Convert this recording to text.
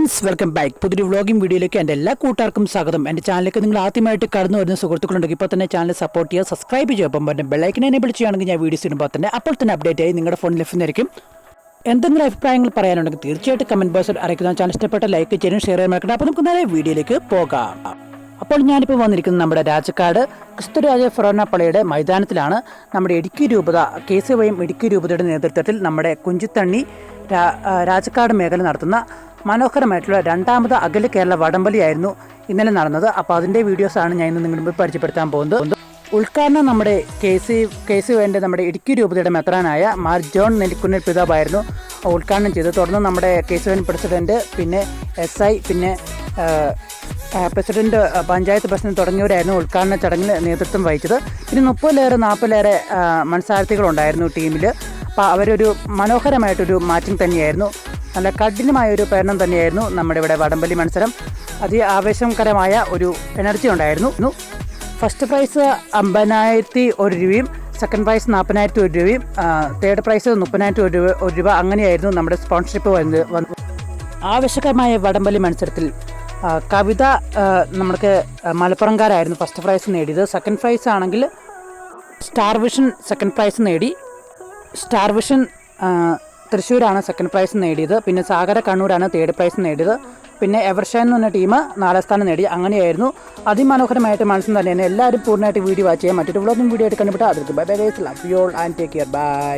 Friends, welcome back. പുതിയൊരു vlogging വീഡിയോയിലേക്ക് എൻ്റെ എല്ലാ കൂട്ടുകാർക്കും സ്വാഗതം. എൻ്റെ ചാനലിലേക്ക് നിങ്ങൾ ആദ്യമായിട്ട് കടന്നു വരുന്ന സുഹൃത്തുക്കളുണ്ടെങ്കിൽ ഇപ്പോൾ തന്നെ ചാനൽ സപ്പോർട്ട് ചെയ്യുക, സബ്സ്ക്രൈബ് ചെയ്യുക. അപ്പം പിന്നെ ബെല്ലൈക്കനെ എനേബിൾ ചെയ്യുകയാണെങ്കിൽ ഞാൻ വീഡിയോസ് ഇടുമ്പോൾ തന്നെ അപ്പോൾ തന്നെ അപ്ഡേറ്റ് ആയി നിങ്ങളുടെ ഫോണിൽ ലഭിക്കുന്നതായിരിക്കും. എന്തെങ്കിലും അഭിപ്രായങ്ങൾ പറയാനുണ്ടെങ്കിൽ തീർച്ചയായിട്ടും കമൻറ്റ് ബോക്സിൽ അറിയിക്കുന്ന. ചാനൽ ഇഷ്ടപ്പെട്ട ലൈക്ക് ചെയ്യാനും ഷെയർ ചെയ്യാൻ മറക്കണ്ട. അപ്പോൾ നമുക്ക് നേരെ വീഡിയോയിലേക്ക് പോകാം. അപ്പോൾ ഞാനിപ്പോൾ വന്നിരിക്കുന്നത് നമ്മുടെ രാജക്കാട് ക്രിസ്തുരാജ ഫൊറോന പള്ളിയുടെ മൈതാനത്തിലാണ്. നമ്മുടെ ഇടുക്കി രൂപത KCY ഇടുക്കി രൂപതയുടെ നേതൃത്വത്തിൽ നമ്മുടെ കുഞ്ചിത്തണ്ണി രാജക്കാട് മേഖല നടത്തുന്ന മനോഹരമായിട്ടുള്ള രണ്ടാമത് അഖില കേരള വടംവലിയായിരുന്നു ഇന്നലെ നടന്നത്. അപ്പോൾ അതിൻ്റെ വീഡിയോസാണ് ഞാൻ ഇന്ന് നിങ്ങളുടെ മുമ്പിൽ പരിചയപ്പെടുത്താൻ പോകുന്നത്. ഉദ്ഘാടനം നമ്മുടെ KCY നമ്മുടെ ഇടുക്കി രൂപതയുടെ മെത്രാനായ മാർ ജോൺ നെല്ലിക്കുന്നിൽ പിതാവായിരുന്നു ഉദ്ഘാടനം ചെയ്തത്. തുടർന്ന് നമ്മുടെ KCY പ്രസിഡന്റ്, പിന്നെ SI, പിന്നെ പ്രസിഡന്റ്, പഞ്ചായത്ത് പ്രസിഡന്റ് തുടങ്ങിയവരായിരുന്നു ഉദ്ഘാടന ചടങ്ങിൽ നേതൃത്വം വഹിച്ചത്. പിന്നെ 30-40 മത്സരാർത്ഥികളുണ്ടായിരുന്നു ടീമിൽ. അപ്പോൾ അവരൊരു മനോഹരമായിട്ടൊരു മാച്ചിങ് തന്നെയായിരുന്നു. നല്ല കഠിനമായൊരു പ്രയത്നം തന്നെയായിരുന്നു നമ്മുടെ ഇവിടെ വടംവലി മത്സരം. ആവേശകരമായ ഒരു എനർജി ഉണ്ടായിരുന്നു. ഫസ്റ്റ് പ്രൈസ് 50,001 രൂപയും, സെക്കൻഡ് പ്രൈസ് 40,001 രൂപയും, തേർഡ് പ്രൈസ് 30,001 രൂപ. അങ്ങനെയായിരുന്നു നമ്മുടെ സ്പോൺസർഷിപ്പ് വന്നത്. ആവേശകരമായ വടംവലി മത്സരത്തിൽ കവിത നമുക്ക് മലപ്പുറംകാരായിരുന്നു ഫസ്റ്റ് പ്രൈസ് നേടിയത്. സെക്കൻഡ് പ്രൈസ് ആണെങ്കിൽ സ്റ്റാർ വിഷൻ സെക്കൻഡ് പ്രൈസ് നേടി. സ്റ്റാർ വിഷൻ തൃശ്ശൂരാണ് സെക്കൻഡ് പ്രൈസ് നേടിയത്. പിന്നെ സാഗര കണ്ണൂരാണ് തേർഡ് പ്രൈസ് നേടിയത്. പിന്നെ എവർഷൈൻ എന്ന് പറഞ്ഞ ടീം 4ാം സ്ഥാനം നേടി. അങ്ങനെയായിരുന്നു അതിമനോഹരമായിട്ട് മത്സരം തന്നെയാണ്. എല്ലാവരും പൂർണ്ണമായിട്ട് വീഡിയോ വാച്ച് ചെയ്യാം. മറ്റൊരു വ്ളോഗിംഗ് വീഡിയോ ആയിട്ട് കണ്ടുപിട്ടാൽ അതിർക്ക് bye bye guys, love you all and take care, by.